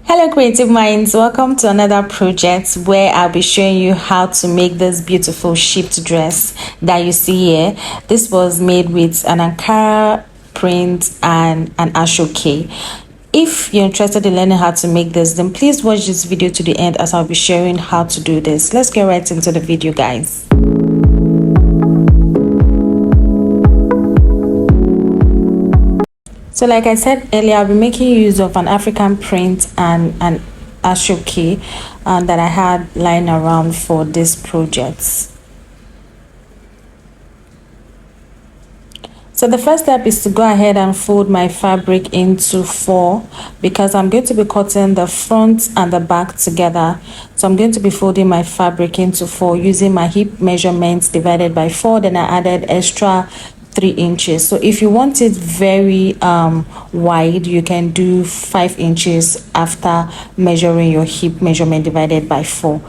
Hello creative minds, welcome to another project where I'll be showing you how to make this beautiful shipped dress that you see here. This was made with an Ankara print and an Aso-Oke. If you're interested in learning how to make this, then please watch this video to the end as I'll be sharing how to do this. Let's get right into the video, guys. So like I said earlier, I'll be making use of an African print and an Aso-Oke that I had lying around for this project. So the first step is to go ahead and fold my fabric into 4 because I'm going to be cutting the front and the back together. So I'm going to be folding my fabric into 4 using my hip measurements divided by 4. Then I added extra 3 inches. So if you want it very wide, you can do 5 inches after measuring your hip measurement divided by 4.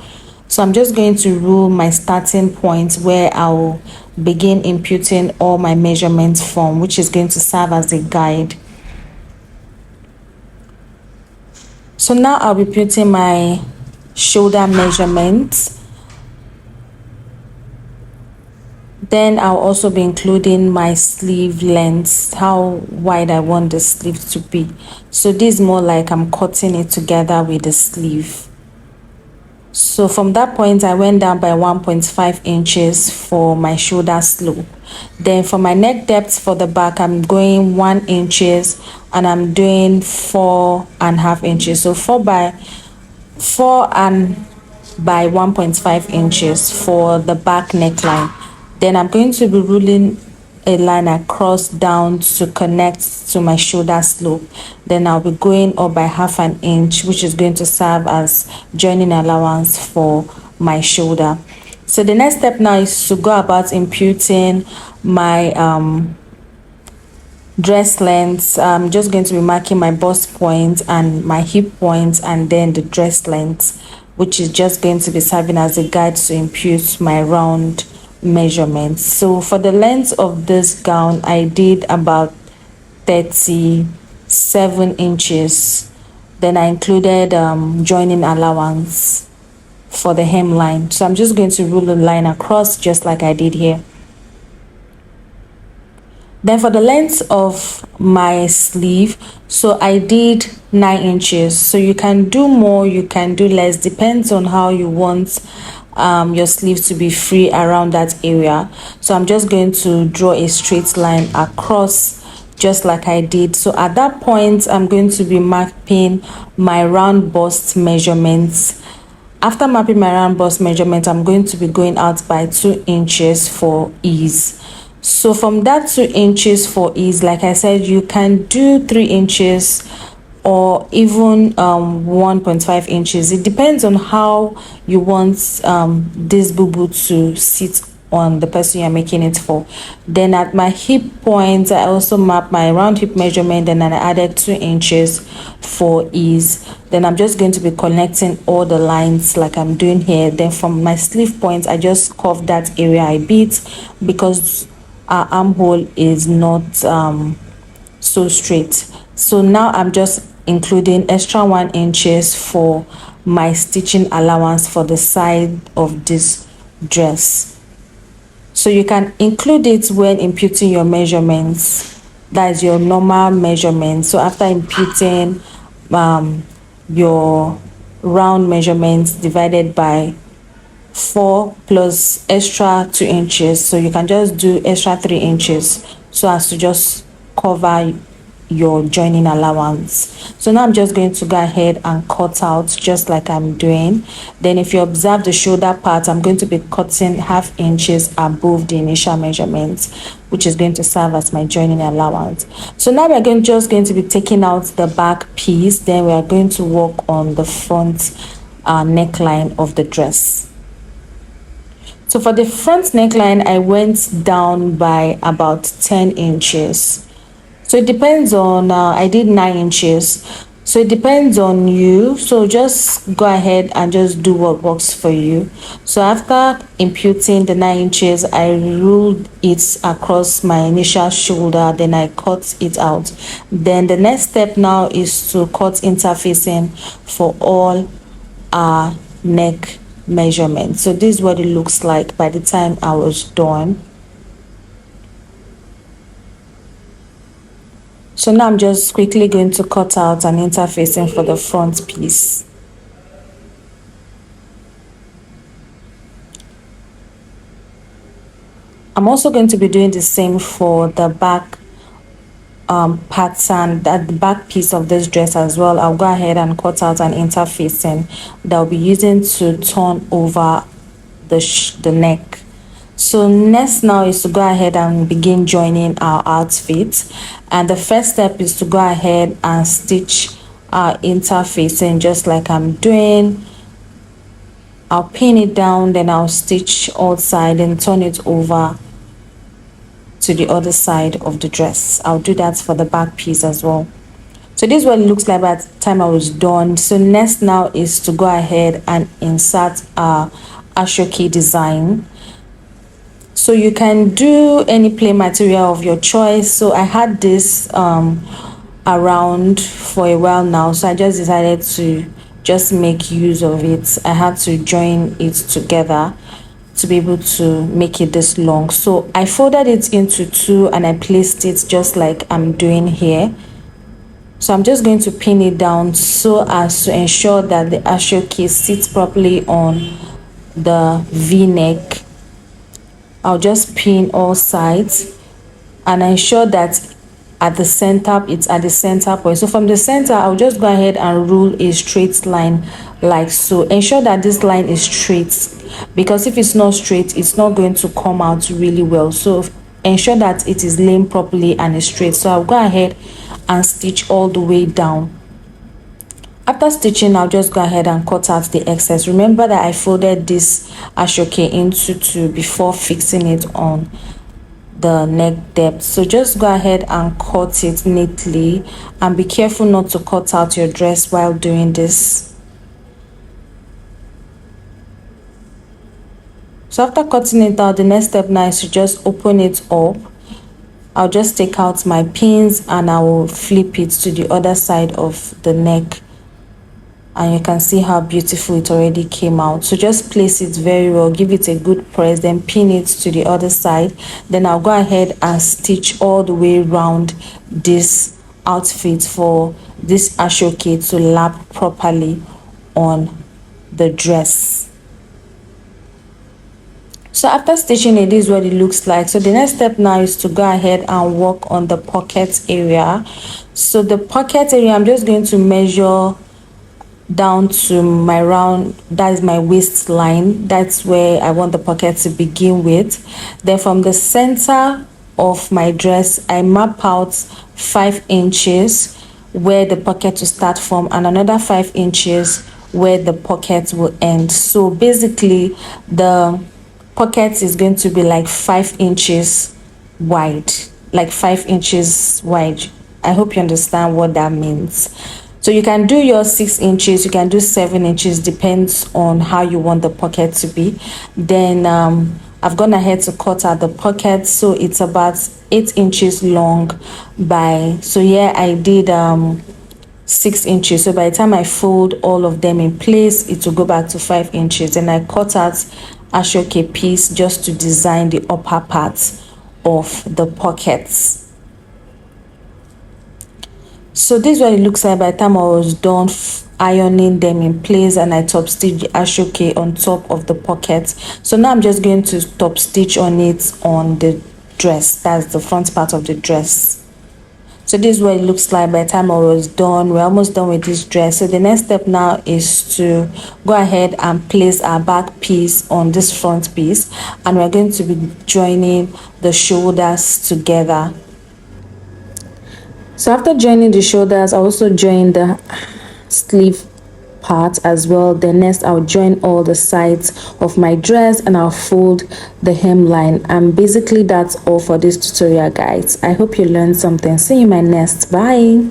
So I'm just going to rule my starting point where I'll begin imputing all my measurements from, which is going to serve as a guide. So now I'll be putting my shoulder measurements. Then I'll also be including my sleeve length, how wide I want the sleeve to be. So this is more like I'm cutting it together with the sleeve. So from that point, I went down by 1.5 inches for my shoulder slope. Then for my neck depth for the back, I'm going 1 inches and I'm doing 4.5 inches. So 4 by 1.5 inches for the back neckline. Then I'm going to be ruling a line across down to connect to my shoulder slope. Then I'll be going up by 1/2 inch, which is going to serve as joining allowance for my shoulder. So the next step now is to go about imputing my dress length. I'm just going to be marking my bust point and my hip point and then the dress length, which is just going to be serving as a guide to impute my round measurements. So for the length of this gown, I did about 37 inches. Then I included joining allowance for the hemline. So I'm just going to rule a line across just like I did here. Then for the length of my sleeve, so I did 9 inches. So you can do more, you can do less, depends on how you want your sleeve to be free around that area. So I'm just going to draw a straight line across just like I did. So at that point, I'm going to be mapping my round bust measurements. After mapping my round bust measurement, I'm going to be going out by 2 inches for ease. So from that 2 inches for ease, like I said, you can do 3 inches or even 1.5 inches. It depends on how you want this bubu to sit on the person you're making it for. Then at my hip point, I also mapped my round hip measurement and then I added 2 inches for ease. Then I'm just going to be connecting all the lines like I'm doing here. Then from my sleeve point, I just curved that area a bit because our armhole is not so straight. So now I'm just including extra 1 inches for my stitching allowance for the side of this dress. So you can include it when imputing your measurements. That is your normal measurement. So after imputing your round measurements divided by 4 plus extra 2 inches, so you can just do extra 3 inches so as to just cover your joining allowance. So now I'm just going to go ahead and cut out just like I'm doing. Then if you observe the shoulder part, I'm going to be cutting 1/2 inches above the initial measurements, which is going to serve as my joining allowance. So now we're just going to be taking out the back piece. Then we are going to work on the front neckline of the dress. So for the front neckline, I went down by about 10 inches. So it depends on, I did 9 inches. So it depends on you, so just go ahead and just do what works for you. So after imputing the 9 inches, I ruled it across my initial shoulder, then I cut it out. Then the next step now is to cut interfacing for all our neck measurements. So this is what it looks like by the time I was done. So now I'm just quickly going to cut out an interfacing for the front piece. I'm also going to be doing the same for the back pattern, that the back piece of this dress as well. I'll go ahead and cut out an interfacing that I'll be using to turn over the neck. So next now is to go ahead and begin joining our outfit, and the first step is to go ahead and stitch our interfacing just like I'm doing. I'll pin it down, then I'll stitch outside and turn it over to the other side of the dress. I'll do that for the back piece as well. So this is what it looks like by the time I was done. So next now is to go ahead and insert our Aso-Oke design. So you can do any plain material of your choice. So I had this around for a while now, so I just decided to just make use of it. I had to join it together to be able to make it this long. So I folded it into two and I placed it just like I'm doing here. So I'm just going to pin it down so as to ensure that the Aso-Oke sits properly on the V-neck. I'll just pin all sides and ensure that at the center, it's at the center point. So from the center, I'll just go ahead and rule a straight line like so. Ensure that this line is straight, because if it's not straight, it's not going to come out really well. So ensure that it is laid properly and is straight. So I'll go ahead and stitch all the way down. After stitching, I'll just go ahead and cut out the excess. Remember that I folded this Aso-Oke into two before fixing it on the neck depth. So just go ahead and cut it neatly, and be careful not to cut out your dress while doing this. So after cutting it out, the next step now is to just open it up. I'll just take out my pins and I will flip it to the other side of the neck, and you can see how beautiful it already came out. So just place it very well, give it a good press, then pin it to the other side. Then I'll go ahead and stitch all the way around this outfit for this Aso-Oke to lap properly on the dress. So after stitching it, this is what it looks like. So the next step now is to go ahead and work on the pocket area. So the pocket area, I'm just going to measure down to my round, that is my waistline. That's where I want the pocket to begin with. Then from the center of my dress, I map out 5 inches where the pocket will start from, and another 5 inches where the pocket will end. So basically the pocket is going to be like 5 inches wide, like 5 inches wide. I hope you understand what that means. So you can do your 6 inches, you can do 7 inches, depends on how you want the pocket to be. Then I've gone ahead to cut out the pocket, so it's about 8 inches long by, so yeah, I did 6 inches. So by the time I fold all of them in place, it will go back to 5 inches. And I cut out Aso-Oke piece just to design the upper part of the pockets. So this is what it looks like by the time I was done ironing them in place, and I top stitch the Aso-Oke on top of the pocket. So now I'm just going to top stitch on it on the dress, that's the front part of the dress. So this is what it looks like by the time I was done. We're almost done with this dress. So the next step now is to go ahead and place our back piece on this front piece, and we're going to be joining the shoulders together. So after joining the shoulders, I also join the sleeve part as well. Then next I'll join all the sides of my dress and I'll fold the hemline. And basically that's all for this tutorial, guys. I hope you learned something. See you in my next. Bye.